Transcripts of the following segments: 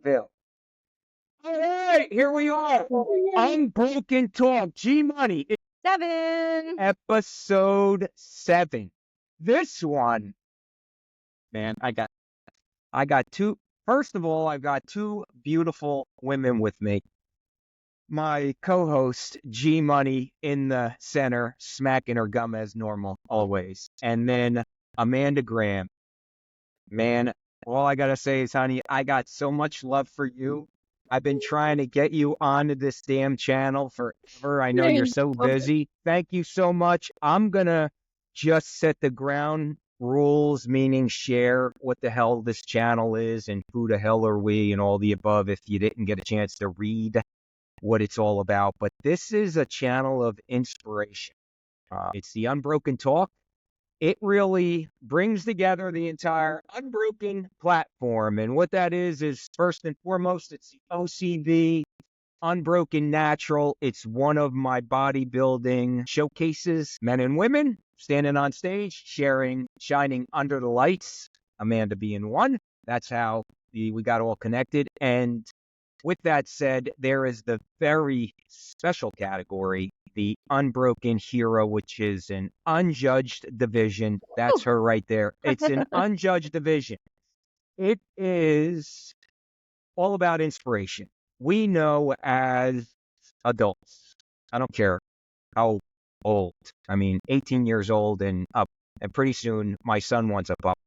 Phil. All right, here we are. Unbroken Talk, G Money. 7. Episode 7. This one, man, I got two. First of all, I've got two beautiful women with me. My co-host, G Money, in the center, smacking her gum as normal, always. And then Amanda Graham. Man, all I gotta say is, honey, I got so much love for you. I've been trying to get you onto this damn channel forever. I know you're so busy. Thank you so much. I'm gonna just set the ground rules, meaning share what the hell this channel is and who the hell are we and all the above if you didn't get a chance to read what it's all about. But this is a channel of inspiration. It's the Unbroken Talk. It really brings together the entire Unbroken platform. And what that is first and foremost, it's the OCB, Unbroken Natural. It's one of my bodybuilding showcases, men and women standing on stage, sharing, shining under the lights, Amanda being one. That's how we got all connected. And with that said, there is the very special category, the Unbroken Hero, which is an unjudged division. That's her right there. It's an unjudged division. It is all about inspiration. We know as adults, I don't care how old, 18 years old and up, and pretty soon my son wants a pop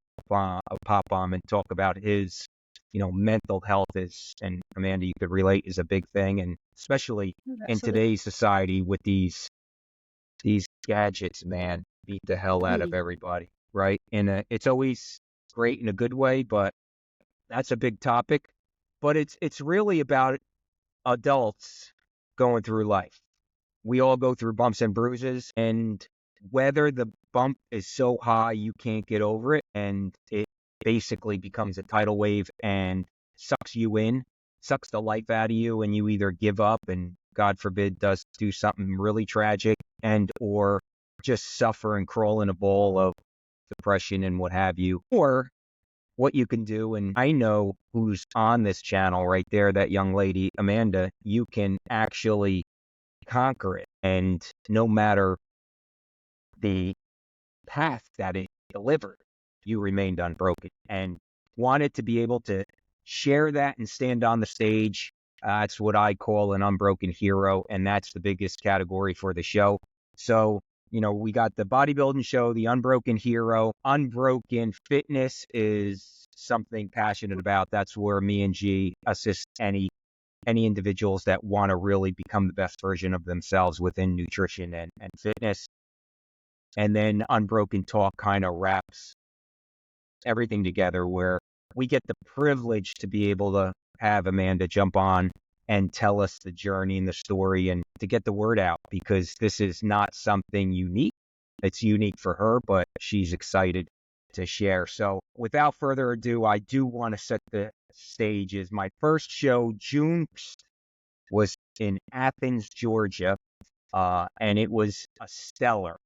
bomb and talk about his mental health is, and Amanda, you could relate, is a big thing. And especially in today's society with these gadgets, man, beat the hell out of everybody, right? And it's always great in a good way, but that's a big topic. But it's really about adults going through life. We all go through bumps and bruises, and whether the bump is so high you can't get over it, and it basically becomes a tidal wave and sucks you in, sucks the life out of you, and you either give up and, God forbid, do something really tragic and or just suffer and crawl in a ball of depression and what have you. Or what you can do, and I know who's on this channel right there, that young lady, Amanda, you can actually conquer it. And no matter the path that it delivered, you remained unbroken, and wanted to be able to share that and stand on the stage. That's what I call an unbroken hero, and that's the biggest category for the show. So, we got the bodybuilding show, the Unbroken Hero. Unbroken Fitness is something passionate about. That's where me and G assist any individuals that want to really become the best version of themselves within nutrition and fitness. And then Unbroken Talk kind of wraps everything together, where we get the privilege to be able to have Amanda jump on and tell us the journey and the story and to get the word out, because this is not something unique. It's unique for her, but she's excited to share. So without further ado, I do want to set the stage. Is my first show, June, was in Athens, Georgia, and it was a stellar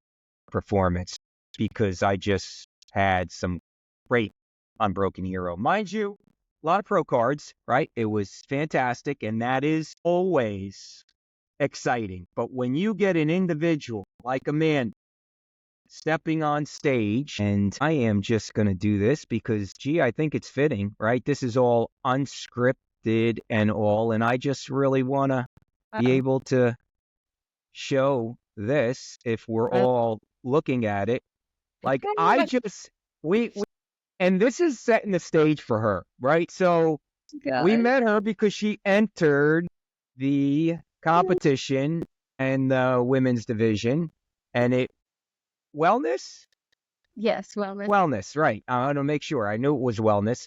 performance because I just had some great Unbroken Hero. Mind you, a lot of pro cards, right? It was fantastic, and that is always exciting. But when you get an individual like Amanda stepping on stage, and I am just going to do this because, I think it's fitting, right? This is all unscripted and all, and I just really want to be able to show this if we're all looking at it. Like, and this is setting the stage for her, right? So we met her because she entered the competition and the women's division, and wellness? Yes, wellness. Wellness, right. I want to make sure. I knew it was wellness.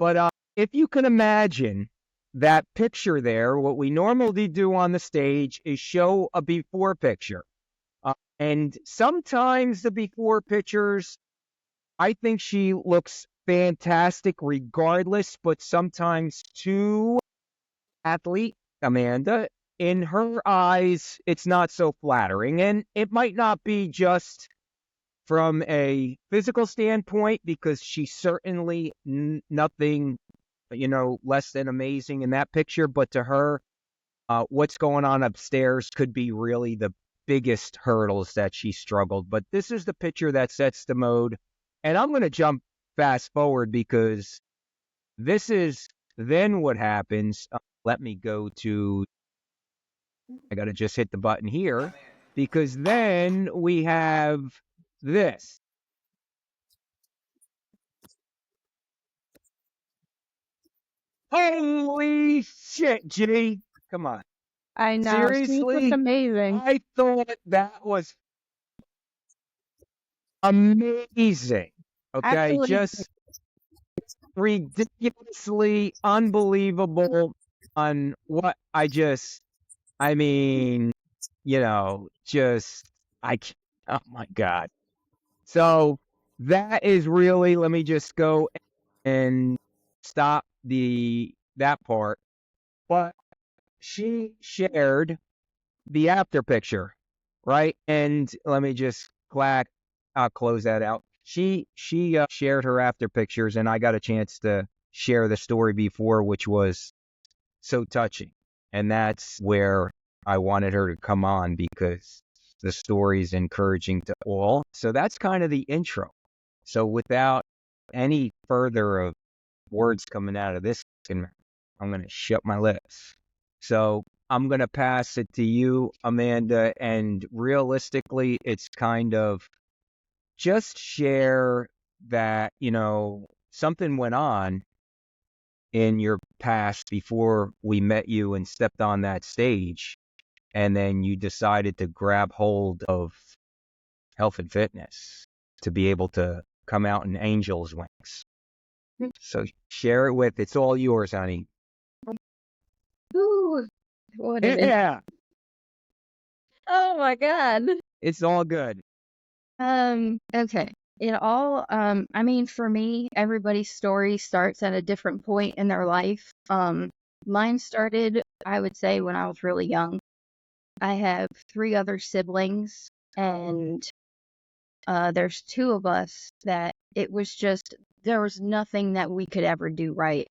But if you can imagine that picture there, what we normally do on the stage is show a before picture. And sometimes the before pictures, I think she looks fantastic regardless, but sometimes to athlete Amanda, in her eyes, it's not so flattering. And it might not be just from a physical standpoint, because she's certainly nothing less than amazing in that picture, but to her, what's going on upstairs could be really the biggest hurdles that she struggled. But this is the picture that sets the mode. And I'm going to jump fast forward because this is then what happens. Let me go to, I got to just hit the button here because then we have this. Holy shit, G. Come on. I know. She looked Seriously? amazing. I thought that was amazing. Okay, Actually, just ridiculously unbelievable on what I mean, just, oh my God. So that is really, let me just go and stop that part. But she shared the after picture, right? And let me just I'll close that out. She shared her after pictures, and I got a chance to share the story before, which was so touching. And that's where I wanted her to come on because the story is encouraging to all. So that's kind of the intro. So without any further of words coming out of this, I'm going to shut my lips. So I'm going to pass it to you, Amanda. And realistically, it's kind of just share that, something went on in your past before we met you and stepped on that stage. And then you decided to grab hold of health and fitness to be able to come out in angel's wings. So share it it's all yours, honey. ooh, what is it? Yeah, Oh my God. it's all good. Okay. I mean, for me, everybody's story starts at a different point in their life. Mine started, I would say, when I was really young. I have 3 other siblings, and there's 2 of us that there was nothing that we could ever do right.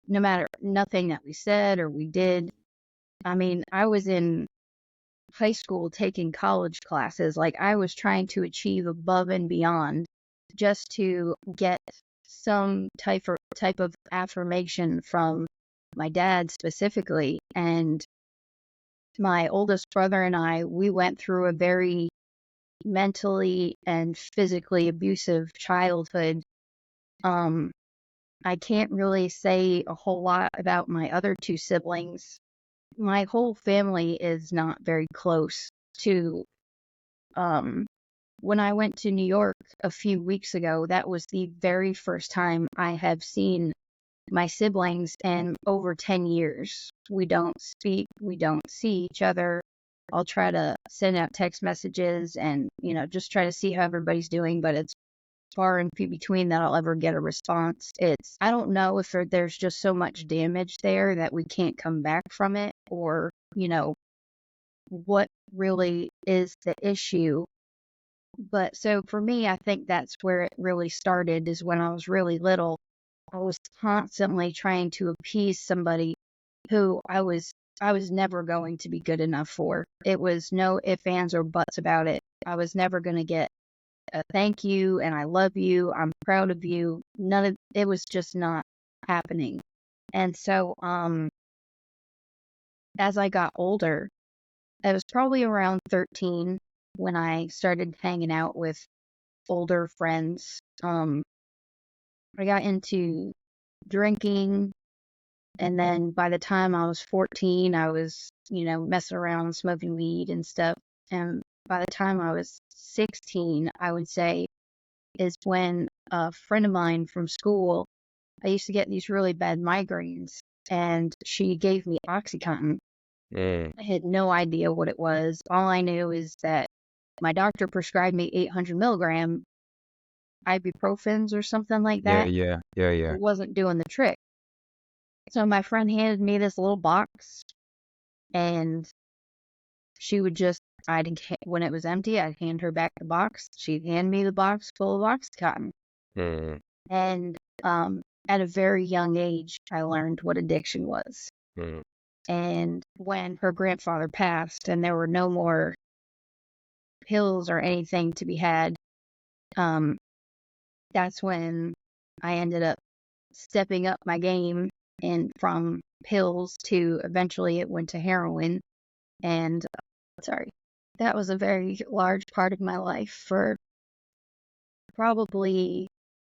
No matter nothing that we said or we did. I mean, I was in high school taking college classes. Like, I was trying to achieve above and beyond just to get some type of affirmation from my dad specifically. And my oldest brother and we went through a very mentally and physically abusive childhood. I can't really say a whole lot about my other 2 siblings. My whole family is not very close to when I went to New York a few weeks ago. That was the very first time I have seen my siblings in over 10 years. We don't speak, we don't see each other. I'll try to send out text messages and, just try to see how everybody's doing, but it's far and few between that I'll ever get a response. I don't know if there's just so much damage there that we can't come back from it, or, what really is the issue. But so for me, I think that's where it really started, is when I was really little. I was constantly trying to appease somebody who I was never going to be good enough for. It was no ifs, ands, or buts about it. I was never going to get a thank you and I love you, I'm proud of you. It was just not happening. And so as I got older, I was probably around 13 when I started hanging out with older friends. I got into drinking, and then by the time I was 14, I was, messing around, smoking weed and stuff. And by the time I was 16, I would say, is when a friend of mine from school, I used to get these really bad migraines, and she gave me OxyContin. I had no idea what it was. All I knew is that my doctor prescribed me 800 milligram ibuprofens or something like that. Yeah. It wasn't doing the trick. So my friend handed me this little box, and she would when it was empty, I'd hand her back the box. She'd hand me the box full of OxyContin. And at a very young age, I learned what addiction was. Mm. And when her grandfather passed and there were no more pills or anything to be had, um, that's when I ended up stepping up my game, and from pills to eventually it went to heroin. And sorry, that was a very large part of my life for probably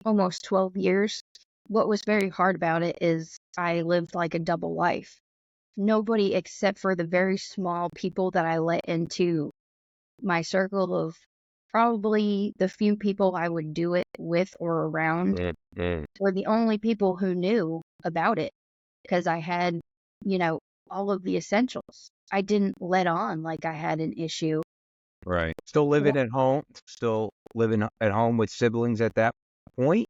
almost 12 years. What was very hard about it is I lived like a double life. Nobody except for the very small people that I let into my circle of probably the few people I would do it with or around were the only people who knew about it, because I had, you know, all of the essentials. I didn't let on like I had an issue. Right. Still living at home? Still living at home with siblings at that point?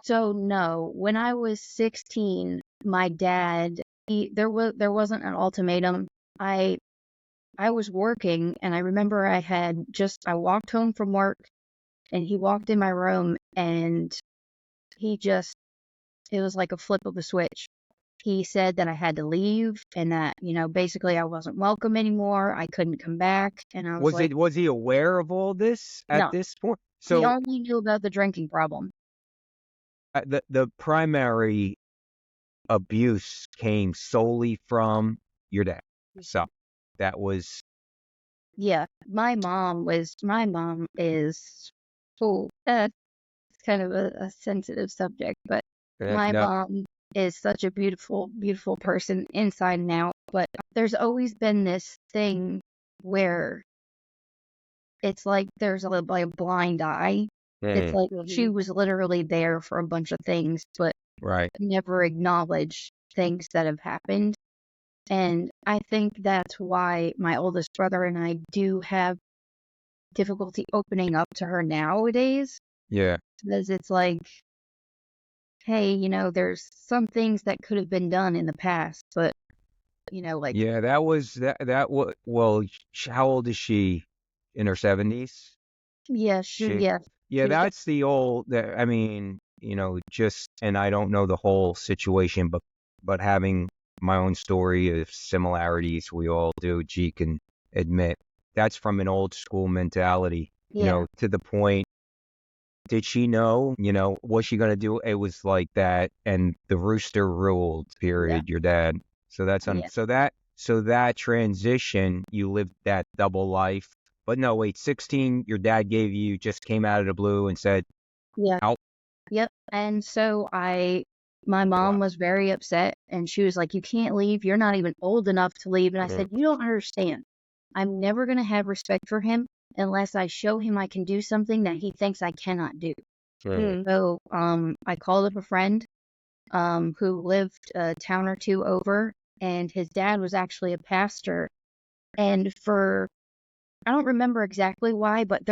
So no, when I was 16, my dad, there wasn't an ultimatum. I was working, and I remember I walked home from work, and he walked in my room, and it was like a flip of a switch. He said that I had to leave, and that, basically I wasn't welcome anymore. I couldn't come back. And I was like, Was he aware of all this at no, this point? he So only knew about the drinking problem. the primary abuse came solely from your dad. So that was Yeah, my mom is, oh, it's kind of a sensitive subject, but my no. mom is such a beautiful, beautiful person inside and out. But there's always been this thing where it's like there's like a blind eye. It's like she was literally there for a bunch of things, but Right. never acknowledged things that have happened. And I think that's why my oldest brother and I do have difficulty opening up to her nowadays, Yeah. because it's like, hey, there's some things that could have been done in the past, but, like, Yeah, that was well, how old is she? In her 70s? yeah, She yeah, Yeah, she was, that's the old I mean, just and I don't know the whole situation, but having my own story of similarities, we all do, G can admit. That's from an old school mentality, yeah, to the point, did she know, was she gonna do it was like that, and the rooster ruled, yeah, period, your dad. So that's yeah, so that transition, you lived that double life. But no, wait, 16, your dad just came out of the blue and said, yeah, out. yep. And so my Wow. mom was very upset, and she was like, you can't leave. You're not even old enough to leave. And I Mm, said, you don't understand. I'm never going to have respect for him unless I show him I can do something that he thinks I cannot do. So, I called up a friend, who lived a town or two over, and his dad was actually a pastor. And I don't remember exactly why, but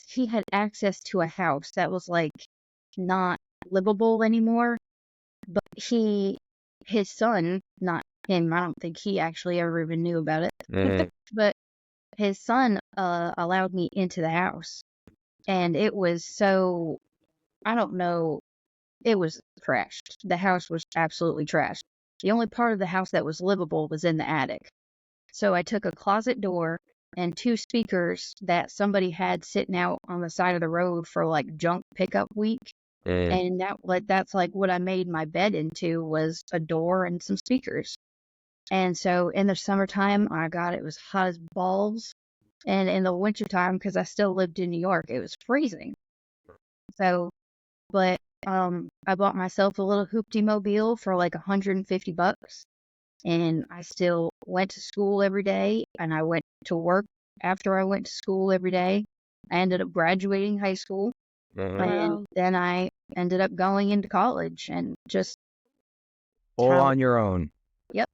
he had access to a house that was like not livable anymore. But his son, not him, I don't think he actually ever even knew about it, mm, but his son, allowed me into the house. And it was so, I don't know, it was trashed. The house was absolutely trashed. The only part of the house that was livable was in the attic. So I took a closet door and two speakers that somebody had sitting out on the side of the road for like junk pickup week. mm. And that's like what I made my bed into, was a door and some speakers. And so in the summertime, it was hot as balls. And in the wintertime, because I still lived in New York, it was freezing. So, but I bought myself a little hoopty mobile for like $150, and I still went to school every day, and I went to work after I went to school every day. I ended up graduating high school, and Wow. then I ended up going into college, and just All how, on your own. yep,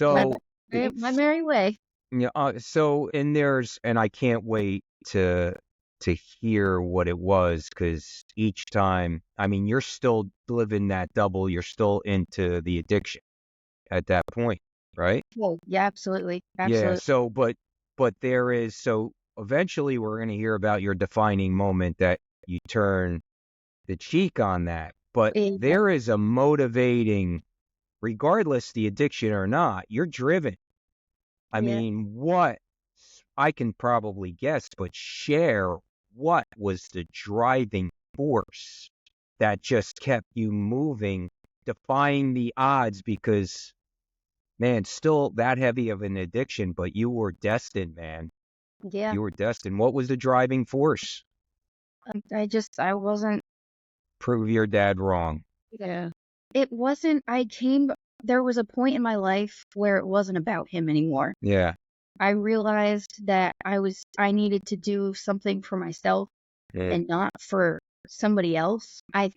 my So my it's merry way. yeah, and I can't wait to hear what it was, because each time, I mean, you're still living that double, you're still into the addiction at that point, right? Oh, yeah, absolutely, Yeah, absolutely. so but there is so eventually we're going to hear about your defining moment that you turn the cheek on that. But Yeah. there is a motivating, regardless the addiction or not, you're driven. I Yeah. mean, what I can probably guess, but share what was the driving force that just kept you moving, defying the odds because, man, still that heavy of an addiction, but you were destined, man. Yeah. You were destined. What was the driving force? I wasn't. Prove your dad wrong. Yeah. It wasn't, there was a point in my life where it wasn't about him anymore. Yeah. I realized that I needed to do something for myself Yeah. and not for somebody else. I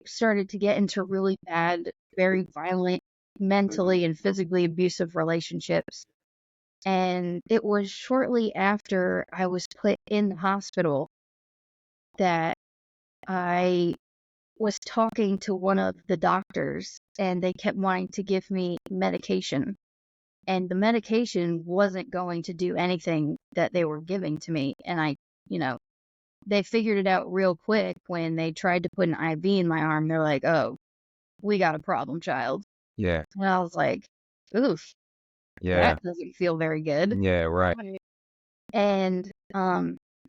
started to get into really bad, very violent, mentally and physically abusive relationships. And it was shortly after I was put in the hospital that I was talking to one of the doctors, and they kept wanting to give me medication. And the medication wasn't going to do anything that they were giving to me. And you know, they figured it out real quick when they tried to put an IV in my arm. They're like, "Oh, we got a problem, child." Yeah. And I was like, "Oof, Yeah. that doesn't feel very good." Yeah. Right. Right. And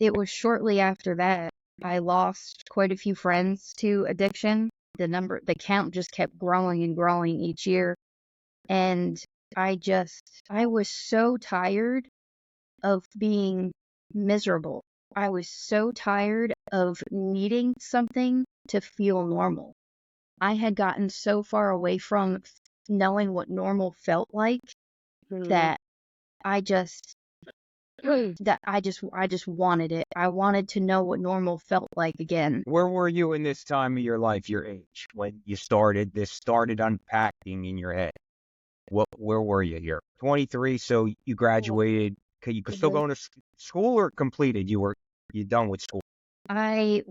it was shortly after that I lost quite a few friends to addiction. The count just kept growing and growing each year. And I was so tired of being miserable. I was so tired of needing something to feel normal. I had gotten so far away from knowing what normal felt like that I just I just wanted it. I wanted to know what normal felt like again. Where were you in this time of your life, your age, when you started unpacking in your head? Where were you here? 23, so you graduated. You could still Mhm. go into school or completed? You done with school, I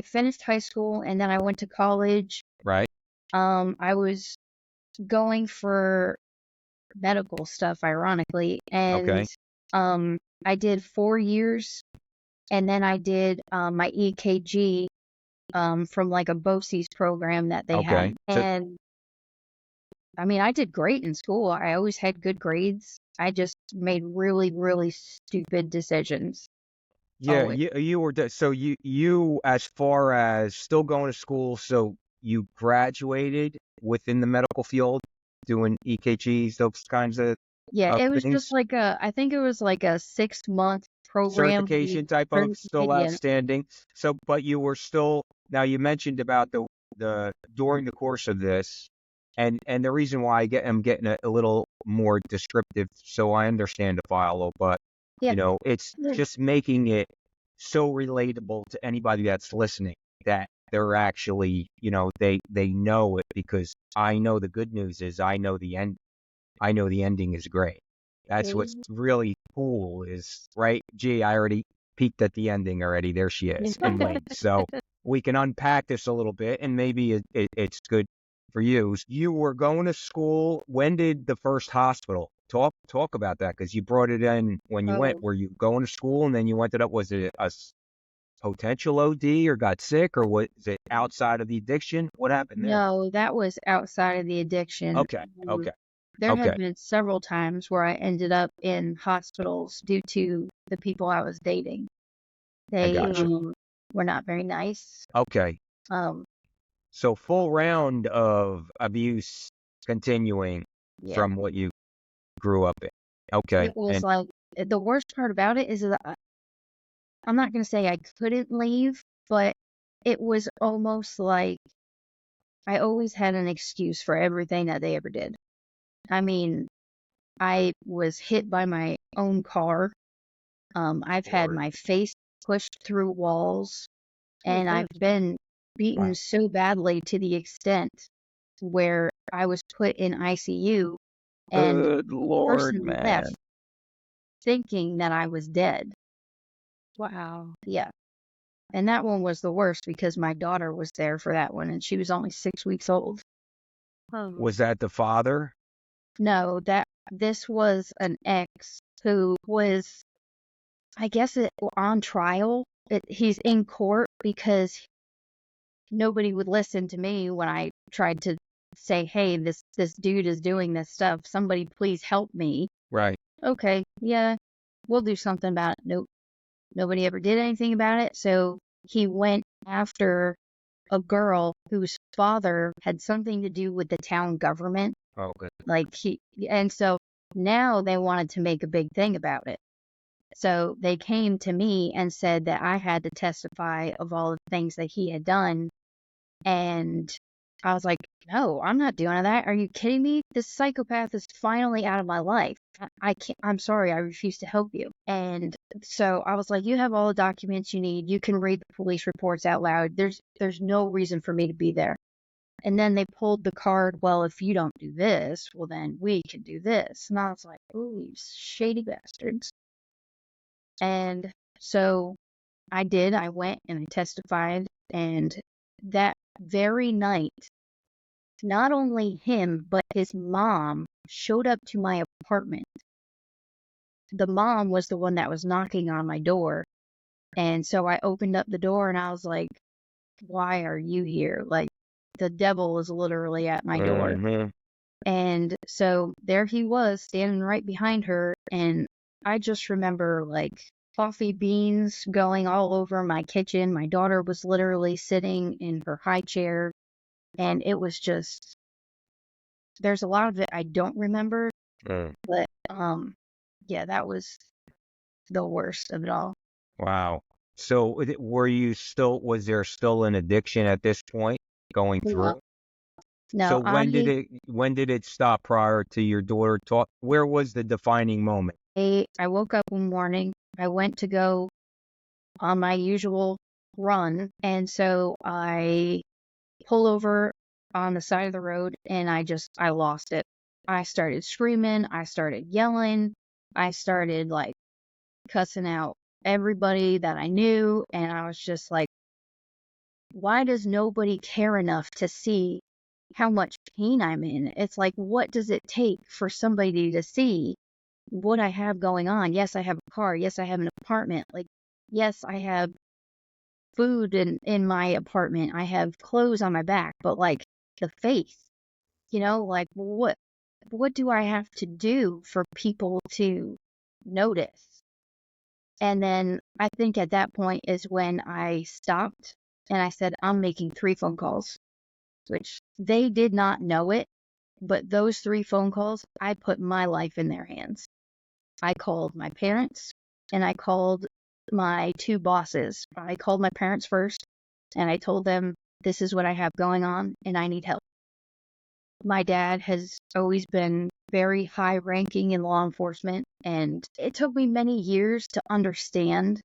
finished high school and then I went to college. right? I was going for medical stuff, ironically, and Okay. I did 4 years, and then I did my EKG from like a BOCES program that they Okay. had. So And I mean, I did great in school. I always had good grades. I just made really, really stupid decisions. yeah, Always. you were so you as far as still going to school, so you graduated within the medical field doing EKGs, those kinds Yeah, of it was just things. like I think it was like a 6 month program. Certification type of still Yeah. outstanding. So, but you were still, now you mentioned about the during the course of this, and the reason why I'm getting a little more descriptive so I understand the follow, but Yeah. it's just making it so relatable to anybody that's listening that they're actually, they know it, because I know the good news is I know the ending is great. That's what's really cool is, right? Gee, I already peeked at the ending already. There she is in wings. So we can unpack this a little bit, and maybe it's good for you. You were going to school. When did the first hospital? Talk about that, because you brought it in when you went. Oh, Were you going to school and then you ended up, was it a potential OD or got sick, or was it outside of the addiction? What happened there? no, that was outside of the addiction. Okay. Okay. There Okay. had been several times where I ended up in hospitals due to the people I was dating. I They got you. were not very nice. Okay. Um, So full round of abuse continuing yeah, from what you grew up in. Okay. it was And like the worst part about it is that I'm not going to say I couldn't leave, but it was almost like I always had an excuse for everything that they ever did. I mean, I was hit by my own car. I've had Lord. my face pushed through walls, Oh, and I've good. been beaten Wow. so badly to the extent where I was put in ICU, and Good the Lord, person left man. thinking that I was dead. Wow. Yeah. And that one was the worst because my daughter was there for that one, and she was only 6 weeks old. Oh. Was that the father? No, this was an ex who was, I guess, on trial. He's in court because nobody would listen to me when I tried to say, hey, this dude is doing this stuff. Somebody please help me. Right. Okay, yeah, we'll do something about it. Nope. Nobody ever did anything about it. So he went after a girl whose father had something to do with the town government. Oh, good. And so now they wanted to make a big thing about it. So they came to me and said that I had to testify of all the things that he had done. And I was like, no, I'm not doing that. Are you kidding me? This psychopath is finally out of my life. I can't, I'm sorry, I refuse to help you. And so I was like, you have all the documents you need. You can read the police reports out loud. There's no reason for me to be there. And then they pulled the card, well, if you don't do this, well, then we can do this. And I was like, oh, you shady bastards. And so I did. I went and I testified. And that very night, not only him, but his mom showed up to my apartment. The mom was the one that was knocking on my door. And so I opened up the door and I was like, why are you here? Like, the devil is literally at my door. Mm-hmm. And so there he was standing right behind her. And I just remember like coffee beans going all over my kitchen. My daughter was literally sitting in her high chair. And it was just, there's a lot of it I don't remember. But yeah, that was the worst of it all. Wow. So was there still an addiction at this point going through? No, So when did it stop prior to your daughter talk? Where was the defining moment? I woke up one morning. I went to go on my usual run. And so I pull over on the side of the road and I lost it. I started screaming. I started yelling. I started like cussing out everybody that I knew. And I was just like, why does nobody care enough to see how much pain I'm in? It's like, what does it take for somebody to see what I have going on? Yes, I have a car. Yes, I have an apartment. Like, yes, I have food in my apartment. I have clothes on my back, but like the face, like what do I have to do for people to notice? And then I think at that point is when I stopped and I said, I'm making 3 phone calls, which they did not know it. But those 3 phone calls, I put my life in their hands. I called my parents and I called my 2 bosses. I called my parents first and I told them, this is what I have going on and I need help. My dad has always been very high ranking in law enforcement, and it took me many years to understand,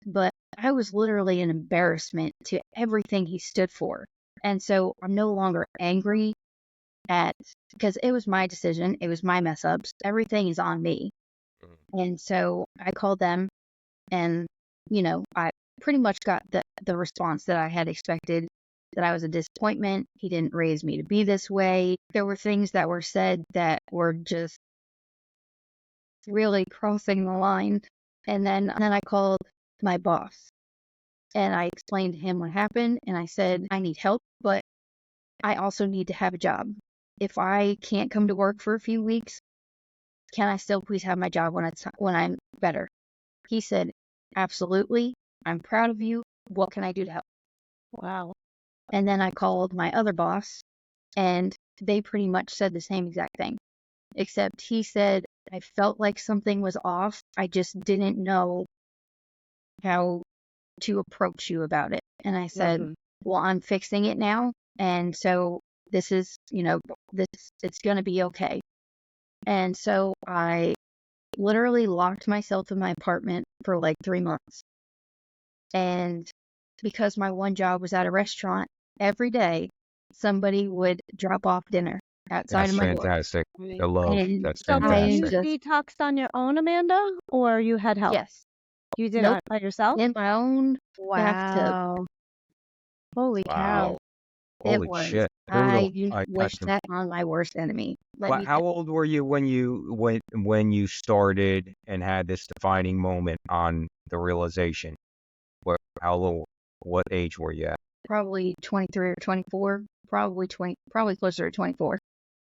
but I was literally an embarrassment to everything he stood for. And so I'm no longer angry because it was my decision. It was my mess ups. Everything is on me. And so I called them and, I pretty much got the response that I had expected, that I was a disappointment. He didn't raise me to be this way. There were things that were said that were just really crossing the line. And then I called my boss and I explained to him what happened. And I said, I need help, but I also need to have a job. If I can't come to work for a few weeks, can I still please have my job when I'm better? He said, absolutely. I'm proud of you. What can I do to help? Wow. And then I called my other boss and they pretty much said the same exact thing, except he said, I felt like something was off. I just didn't know how to approach you about it. And I said, well, I'm fixing it now. And so this is, it's going to be okay. And so I literally locked myself in my apartment for like 3 months. And because my one job was at a restaurant, every day somebody would drop off dinner outside That's of my door. fantastic. Right. I love. And That's So have you fantastic. detoxed on your own, Amanda, or you had help? Yes, You did Nope. it by yourself? in my own bathtub. Wow. Holy cow. Wow. It Holy was. shit. I I wish can. that on my worst enemy. How old were you when you started and had this defining moment on the realization? How old? What age were you at? probably 23 or 24, probably closer to 24.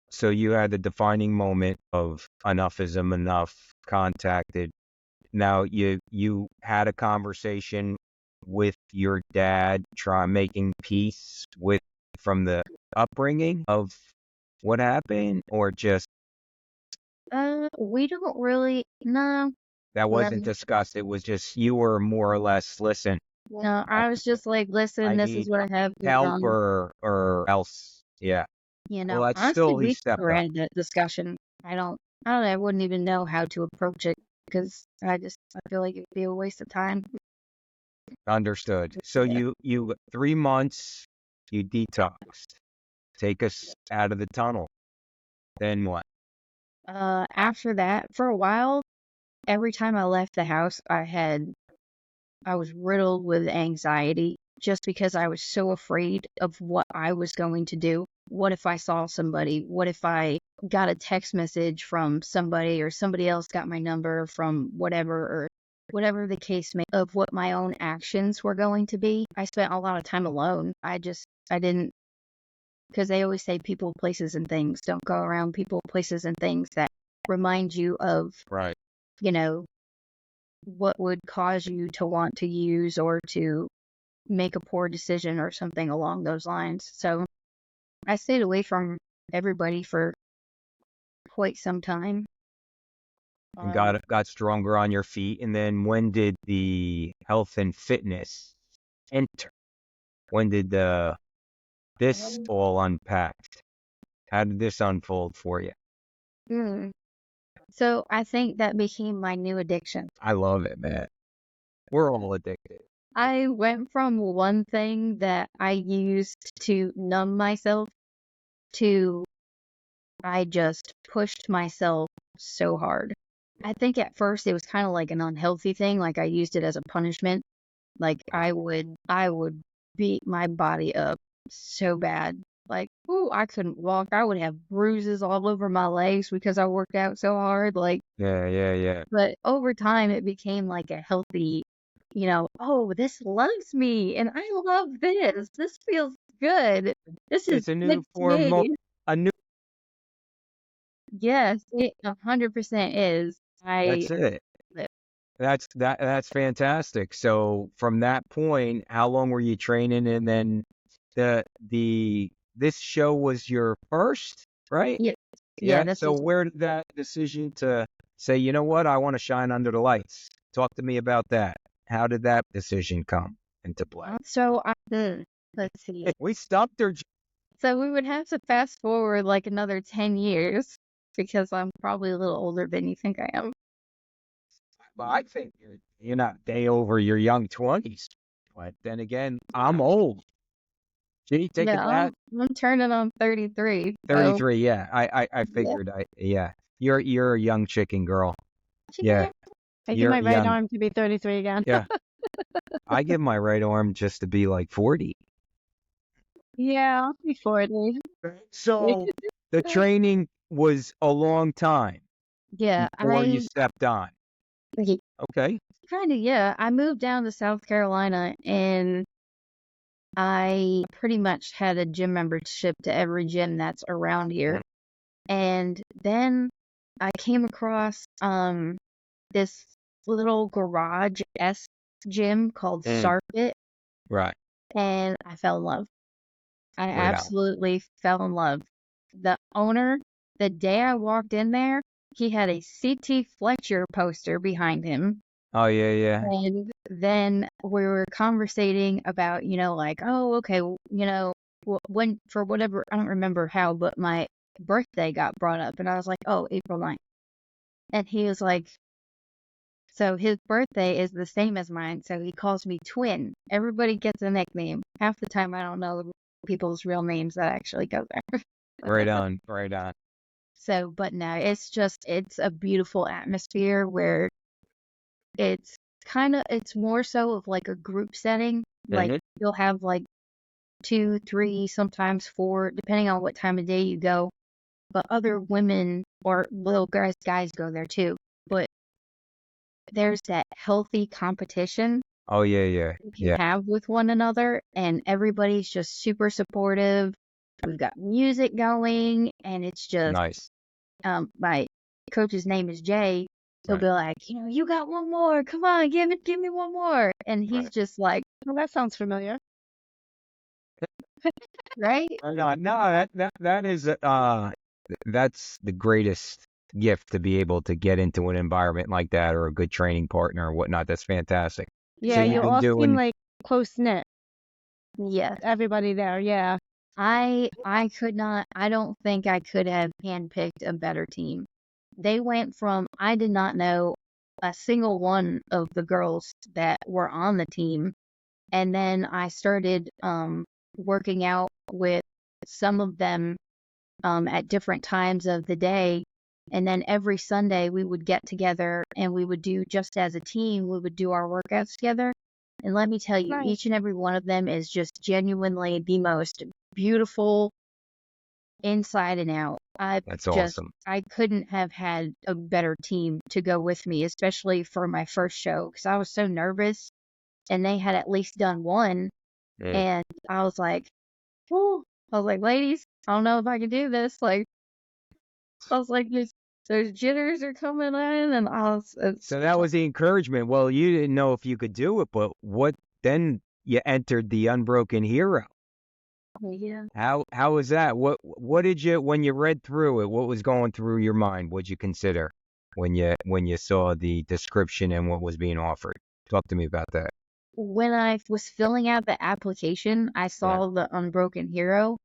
So you had the defining moment of enough is enough, contacted. Now you had a conversation with your dad, making peace with from the upbringing of what happened, or just We don't really, no, that wasn't no, discussed. It was just you were more or less, listen, no. I, I was just like, listen, I this is need what I have going help on. or else. Yeah. Well, that's still Honestly, at we least stepped never up. had that discussion. I don't know, I wouldn't even know how to approach it because I feel like it would be a waste of time. Understood. So Yeah. you 3 months, you detoxed. Take us out of the tunnel. Then what? After that, for a while, every time I left the house, I was riddled with anxiety just because I was so afraid of what I was going to do. What if I saw somebody? What if I got a text message from somebody or somebody else got my number from whatever or whatever the case may of what my own actions were going to be. I spent a lot of time alone. I didn't, because they always say people, places, and things. Don't go around people, places, and things that remind you of, Right. you know, what would cause you to want to use or to make a poor decision or something along those lines. So I stayed away from everybody for quite some time. And Um, got stronger on your feet. And then when did the health and fitness enter? When did this all unpacked? How did this unfold for you? mm, so I think that became my new addiction. I love it, man. We're all addicted. I went from one thing that I used to numb myself to I just pushed myself so hard. I think at first it was kind of like an unhealthy thing, like I used it as a punishment. Like I would beat my body up so bad. Like, ooh, I couldn't walk. I would have bruises all over my legs because I worked out so hard. Like, Yeah. but over time it became like a healthy, oh, this loves me and I love this. This feels good. This is It's a good new to form of me. a new. Yes, it 100% is. I That's it. live. That's fantastic. So from that point, how long were you training? And then this show was your first, right? Yeah, yeah, Yeah. this So is. where did that decision to say, you know what, I want to shine under the lights? Talk to me about that. How did that decision come into play? Let's see. We stumped her. So we would have to fast forward like another 10 years because I'm probably a little older than you think I am. Well, I think you're not day over your young 20s. But then again, I'm old. Gee, take a Yeah, dad. I'm turning on 33. So 33, yeah. I yeah. figured yeah. You're a young chicken girl. Yeah. Making You're my right young. arm to be 33 again. Yeah. I give my right arm just to be like 40. Yeah, I'll be 40. So the training was a long time Yeah, before you stepped on. Okay. kind of, yeah. I moved down to South Carolina and I pretty much had a gym membership to every gym that's around here. And then I came across this little garage-esque gym called Mm. Starfit, Right. and I fell in love. I Right on. absolutely fell in love. The owner, the day I walked in there, he had a CT Fletcher poster behind him. Oh, yeah. And then we were conversating about, like, oh, okay, when, for whatever, I don't remember how, but my birthday got brought up, and I was like, oh, April 9th. And he was like, so his birthday is the same as mine, so he calls me Twin. Everybody gets a nickname. Half the time I don't know people's real names that actually go there. Right on. So, but no, it's a beautiful atmosphere where it's more so of like a group setting. Like Mhm. you'll have like 2, 3, sometimes 4, depending on what time of day you go. But other women or little guys go there too. But there's that healthy competition Oh, yeah, yeah, you can yeah. have with one another, and everybody's just super supportive. We've got music going, and it's just Nice. my coach's name is Jay. He'll Right. be like, you got one more. Come on, give me one more. And he's Right. just like, Well, that sounds familiar. right? No, that is that's the greatest gift to be able to get into an environment like that, or a good training partner or whatnot. That's fantastic. So Yeah, you you've been all seem doing like close knit. Yes. Everybody there, yeah. I could not, I don't think I could have handpicked a better team. They went from, I did not know a single one of the girls that were on the team. And then I started working out with some of them at different times of the day. And then every Sunday we would get together and we would do, just as a team, we would do our workouts together. And let me tell you, Nice. each and every one of them is just genuinely the most beautiful inside and out. That's awesome. I couldn't have had a better team to go with me, especially for my first show, because I was so nervous and they had at least done one. Mm. And I was like, whew. I was like, ladies, I don't know if I can do this. Like, I was like, those jitters are coming in, and So that was the encouragement. Well, you didn't know if you could do it, but then you entered the Unbroken Hero. yeah. How was that? What did you, when you read through it, what was going through your mind? What'd you consider when you saw the description and what was being offered? Talk to me about that. When I was filling out the application, I saw the Unbroken Hero,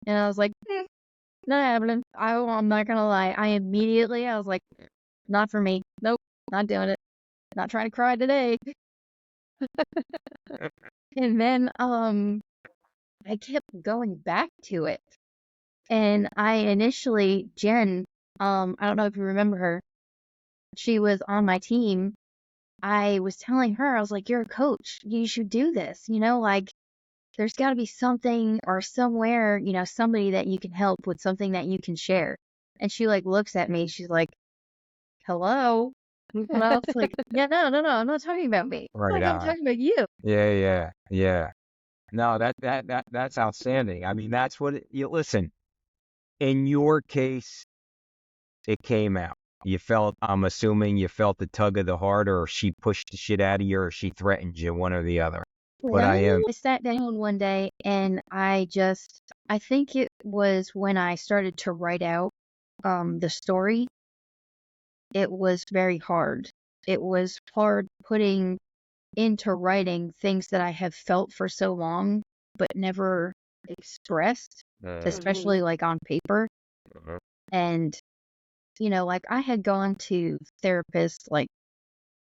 and I was like, not happening. I'm not gonna lie. I was like, not for me. Nope, not doing it. Not trying to cry today. And then I kept going back to it. And I initially, Jen, I don't know if you remember her, she was on my team. I was telling her, I was like, you're a coach. You should do this. Like, there's got to be something or somewhere, somebody that you can help with, something that you can share. And she like looks at me. She's like, hello. And I was like, yeah, no, I'm not talking about me. Right Like, I'm on. talking about you. Yeah. No, that's outstanding. I mean, that's what you listen. In your case, it came out. I'm assuming you felt the tug of the heart, or she pushed the shit out of you, or she threatened you, one or the other. But I sat down one day and I think it was when I started to write out the story. It was very hard. It was hard putting into writing things that I have felt for so long but never expressed, especially like on paper. And like I had gone to therapists, like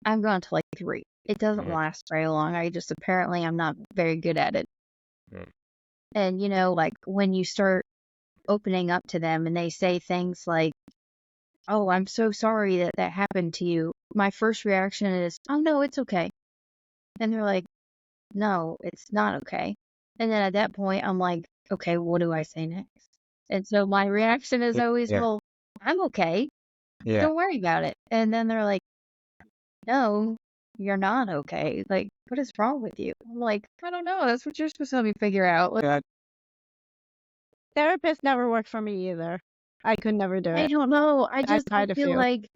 I've gone to like 3. It doesn't last very long. Apparently I'm not very good at it. And like when you start opening up to them and they say things like, oh, I'm so sorry that happened to you. My first reaction is, oh no, it's okay. And they're like, no, it's not okay. And then at that point, I'm like, okay, what do I say next? And so my reaction is always, Yeah. well, I'm okay. Yeah. Don't worry about it. And then they're like, no, you're not okay. Like, what is wrong with you? I'm like, I don't know. That's what you're supposed to help me figure out. Like, Yeah. Therapist never worked for me either. I could never do I it. don't know. I tried a feel few. like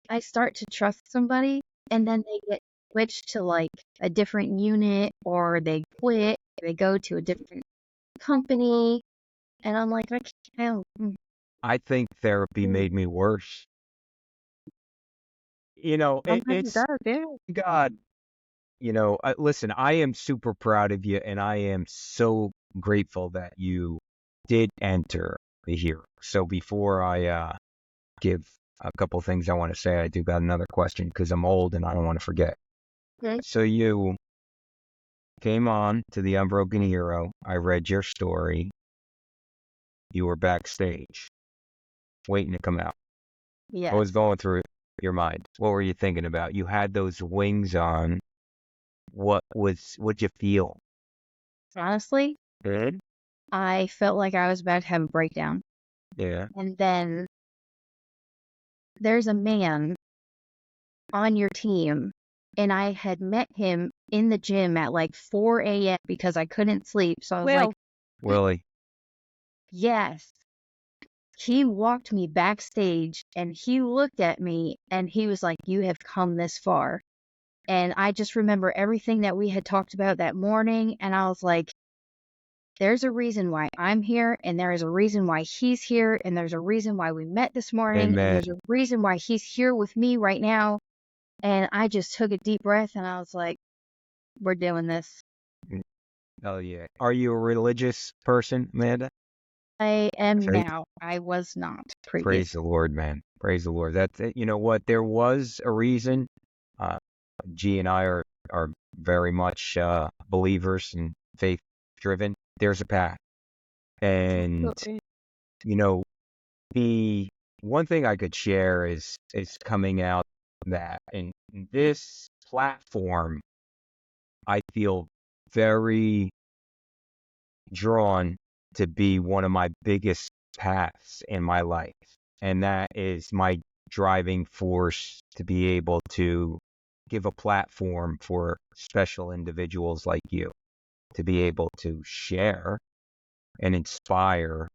I start to trust somebody and then they get switched to like a different unit or they quit, they go to a different company. And I'm like, I can't. I think therapy made me worse. Sometimes it It's does, yeah. God. Listen, I am super proud of you, and I am so grateful that you did enter the hero. So before I give a couple things I want to say, I do got another question because I'm old and I don't want to forget. Okay. So you came on to the Unbroken Hero. I read your story. You were backstage, waiting to come out. Yeah. What was going through your mind? What were you thinking about? You had those wings on. What'd you feel? Honestly, Good. I felt like I was about to have a breakdown. Yeah. And then there's a man on your team and I had met him in the gym at like 4 a.m. because I couldn't sleep. So I was like, Willie. yes. He walked me backstage and he looked at me and he was like, you have come this far. And I just remember everything that we had talked about that morning. And I was like, there's a reason why I'm here, and there is a reason why he's here, and there's a reason why we met this morning, and Amen. there's a reason why he's here with me right now. And I just took a deep breath and I was like, we're doing this. Oh, yeah. Are you a religious person, Amanda? I am Faith? now. I was not Praise previously. the Lord, man. Praise the Lord. That's it. You know what? There was a reason. G and I are very much believers and faith driven. There's a path. And, Absolutely. you know, the one thing I could share is coming out that in this platform, I feel very drawn to be one of my biggest paths in my life. And that is my driving force to be able to give a platform for special individuals like you to be able to share and inspire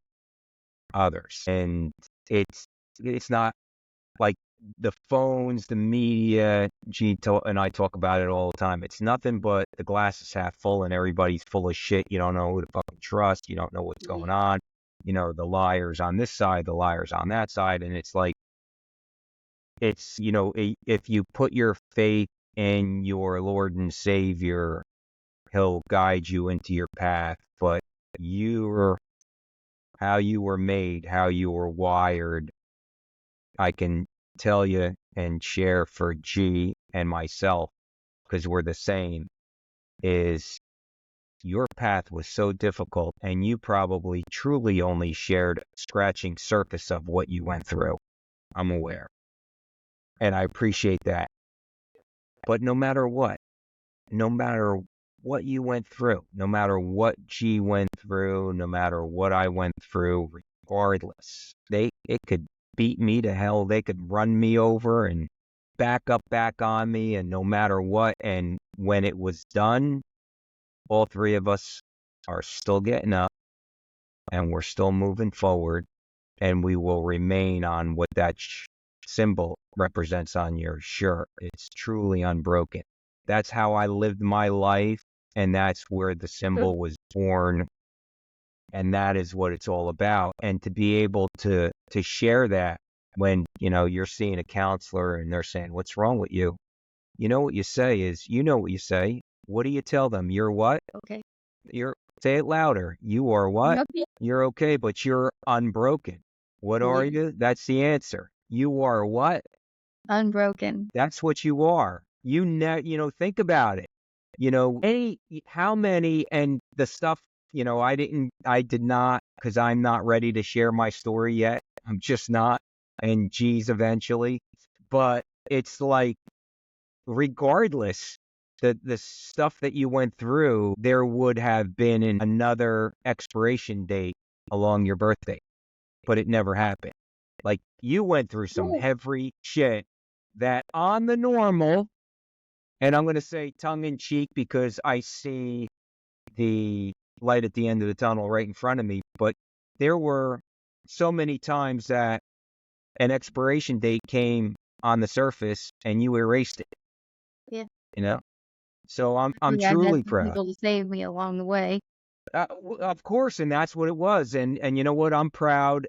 others. And it's not like the phones, the media, and I talk about it all the time. It's nothing but the glass is half full and everybody's full of shit. You don't know who to fucking trust. You don't know what's going on. You know, the liars on this side, the liars on that side. And it's like, if you put your faith in your Lord and Savior, He'll guide you into your path. But how you were made, how you were wired, I can tell you and share for G and myself, because we're the same, is your path was so difficult and you probably truly only shared scratching surface of what you went through. I'm aware. And I appreciate that. But no matter what you went through, no matter what G went through, no matter what I went through, regardless, it could beat me to hell. They could run me over and back on me, and no matter what. And when it was done, all three of us are still getting up and we're still moving forward, and we will remain on what that symbol represents on your shirt. It's truly unbroken. That's how I lived my life, and that's where the symbol was born, and that is what it's all about. And to be able to share that when, you're seeing a counselor and they're saying, "What's wrong with you?" You know what you say is, what do you tell them? You're what? Okay. Say it louder. You are what? Okay. You're okay, but you're unbroken. What are Yeah. you? That's the answer. You are what? Unbroken. That's what you are. Think about it. How many, and the stuff, I did not, because I'm not ready to share my story yet. I'm just not. And geez, eventually. But it's like, regardless, the stuff that you went through, there would have been another expiration date along your birthday, but it never happened. Like, you went through some heavy shit that on the normal, and I'm going to say tongue in cheek because I see the light at the end of the tunnel right in front of me, but there were so many times that an expiration date came on the surface and you erased it. Yeah. So I'm I've truly had some proud. people to save me along the way. Of course, and that's what it was. And you know what? I'm proud.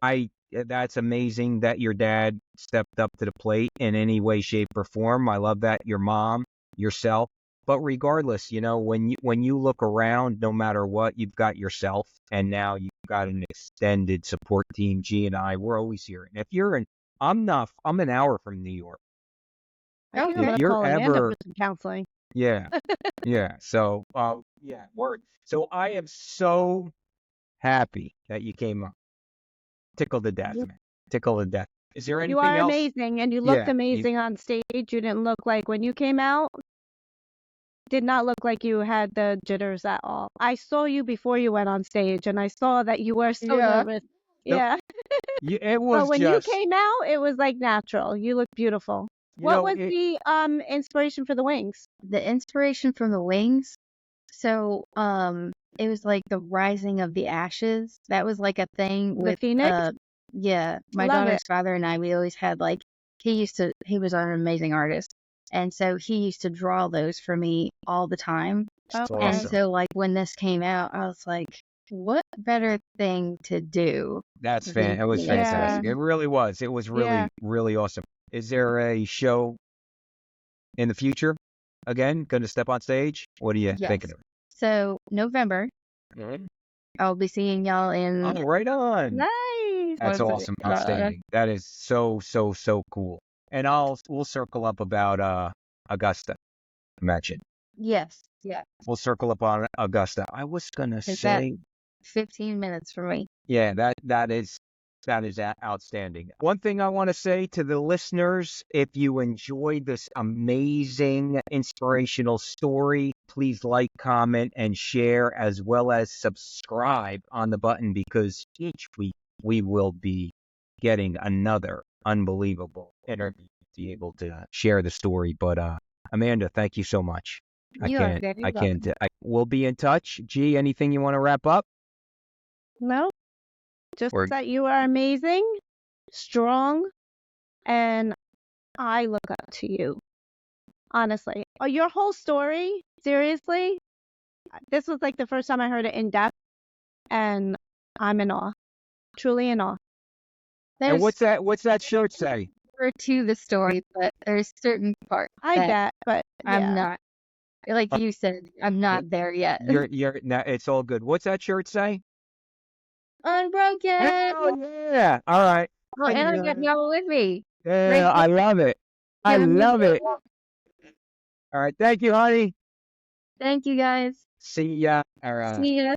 That's amazing that your dad stepped up to the plate in any way, shape, or form. I love that. Your mom, yourself. But regardless, when you look around, no matter what, you've got yourself, and now you've got an extended support team. G and I, we're always here. And if you're I'm an hour from New York. I can Okay. almost If you're call Amanda ever, for some counseling. yeah, yeah. So, word. So I am so happy that you came up. Tickled to death, man. Tickled to death. Is there You anything are else? amazing, and you looked Yeah. amazing on stage. You didn't look like, when you came out, did not look like you had the jitters at all. I saw you before you went on stage, and I saw that you were so Yeah. nervous. No, Yeah. it But was when you just, came out, it was like natural. You look beautiful. What was the inspiration for the wings? The inspiration from the wings. So, it was like the rising of the ashes. That was like a thing The with, phoenix? yeah, my Love daughter's it. father and I, we always had like, he was an amazing artist. And so he used to draw those for me all the time. It's Okay. And awesome. so, like, when this came out, I was like, what better thing to do? It was Yeah. fantastic. It really was. It was really, Yeah. really awesome. Is there a show in the future? Again, going to step on stage? What are you Yes. thinking of? So, November, I'll be seeing y'all in. Oh, right on. Nice. That's what is it? awesome. Outstanding. That is so, so, so cool. And we'll circle up about Augusta. Mention. Yes. Yeah. We'll circle up on Augusta. I was gonna Is that say, 15 minutes for me? yeah, that is outstanding. One thing I want to say to the listeners, if you enjoyed this amazing inspirational story, please like, comment, and share, as well as subscribe on the button, because each week we will be getting another unbelievable interview to be able to share the story. But Amanda, thank you so much. You are very welcome. We'll be in touch. G, anything you want to wrap up? No, just Or- that you are amazing, strong, and I look up to you. Honestly. Your whole story, seriously, this was like the first time I heard it in depth, and I'm in awe. Truly in awe. And There's what's that shirt say? more to the story, but there's certain parts I that bet, but I'm yeah. not. Like you said, I'm not there yet. You're no, it's all good. What's that shirt say? Unbroken. Hell yeah! All right. Oh, and I got y'all with me. Yeah, I love it. I Giving me love the- it. All right. Thank you, honey. Thank you guys. See ya. All right. See ya.